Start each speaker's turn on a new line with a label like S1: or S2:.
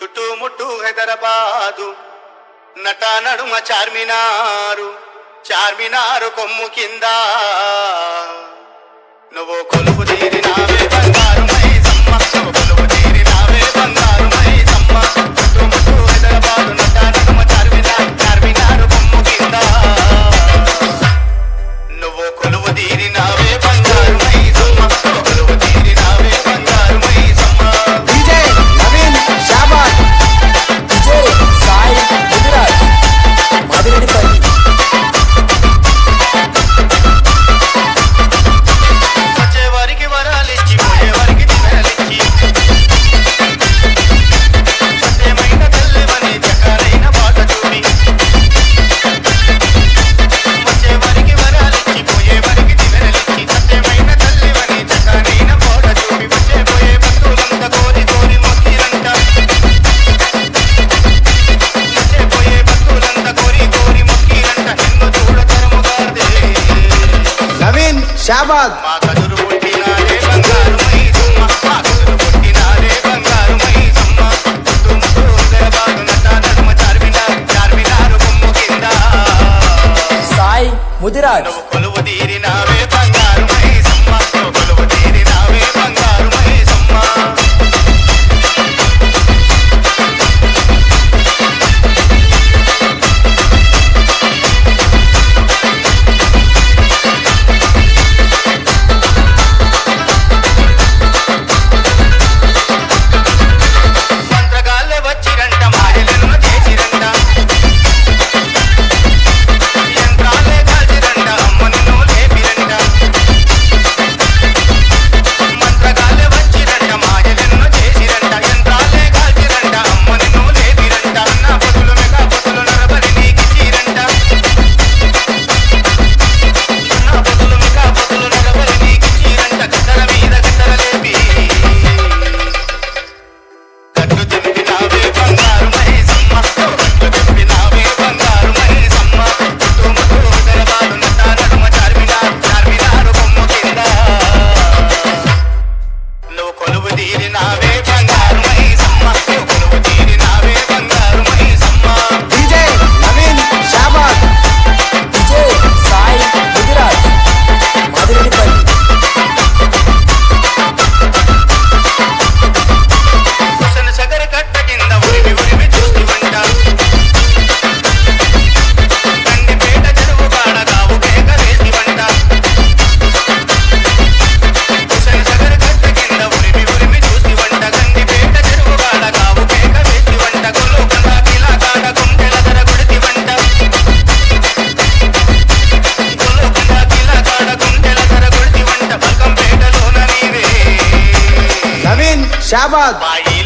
S1: చుట్టుముట్టు హైదరాబాదు నట నడుమ చార్మినారు చార్మినారు కొమ్ము కింద నువ్వు కొలువు తీరినావే బంగారు మైసమ్మ నువ్వు కొలువు తీరినావే బంగారు మైసమ్మ చుట్టుముట్టు హైదరాబాదు నట నడుమ చార్మినారు చార్మినారు కొమ్ము కింద నువ్వు కొలువు తీరినావే బంగారు మైసమ్మ నువ్వు కొలువు తీరినావే బంగారు మైసమ్మ.
S2: DJ Naveen Shabad, DJ Sai Mudiraj, Madireddipalli.
S1: వచ్చేవారికి వరాలిచ్చి పోయేవారికి దినాలిచ్చి సత్యమైన తల్లివని జగాలైన బాట చూపి వచ్చేవారికి వరాలిచ్చి పోయేవారికి దినాలిచ్చి సత్యమైన తల్లివని జగాలైన బాట చూపి వచ్చేపోయే భక్తులంతా కోరి కోరి మొక్కిరంట వచ్చేపోయే భక్తులంతా కోరి కోరి మొక్కిరంట నిన్ను చూడతరముగాదే
S2: నవీన్ షాబాద్,
S1: మా కదురు పుట్టినారే బంగారు మైసమ్మ మా కదురు పుట్టినారే బంగారు మైసమ్మ చుట్టుముట్టు హైదరాబాదు నట నడుమ చార్మినారు చార్మినారు కొమ్ము కింద
S2: సాయి ముదిరాజ్.
S1: నువ్వు కొలువు తీరినావే బంగారు మైసమ్మ నువ్వు కొలువు తీరినావే బంగారు మైసమ్మ. మంత్రగాళ్ళే వచ్చిరంట మాయలను చేసిరంట యంత్రాలే కాల్చిరంట అమ్మ నిన్ను లేపిరంట మంత్రగాళ్ళే వచ్చిరంట మాయలను చేసిరంట యంత్రాలే కాల్చిరంట అమ్మ నిన్ను లేపిరంట నా పొదులు మెగా పొదులు నరబలి నీకిచ్చిరంట నా పొదులు మెగా పొదులు నరబలి నీకిచ్చిరంట గద్దల మీద గద్దల లేపి కట్టు తిప్పినావే బంగారు మైసమ్మ కట్టు తిప్పినావే బంగారు మైసమ్మ చుట్టుముట్టు హైదరాబాదు నట నడుమ చార్మినారు చార్మినారు కొమ్ము కింద నువ్వు కొలువు తీరినావే బంగారు మైసమ్మ నువ్వు కొలువు తీరినావే బంగారు మైసమ్మ.
S2: DJ Naveen Shabad, DJ Sai Mudiraj, Madireddipalli.
S1: హుస్సేన్ సాగర్ కట్ట కింద ఉరిమి ఉరిమి చూస్తువంట గండిపేట చెరువు కాడ గావు కేక వేసివంట హుస్సేన్ సాగర్ కట్ట కింద ఉరిమి ఉరిమి చూస్తువంట గండిపేట చెరువు కాడ గావు కేక వేసివంట గొల్లుకొండ కిలా కాడ గుండెల ధర గుడితివంట గొల్లుకొండ కిలా కాడ గుండెల ధర గుడితివంట బల్కంపేటలోన నీవే
S2: నవీన్ షాబాద్,
S1: బాయి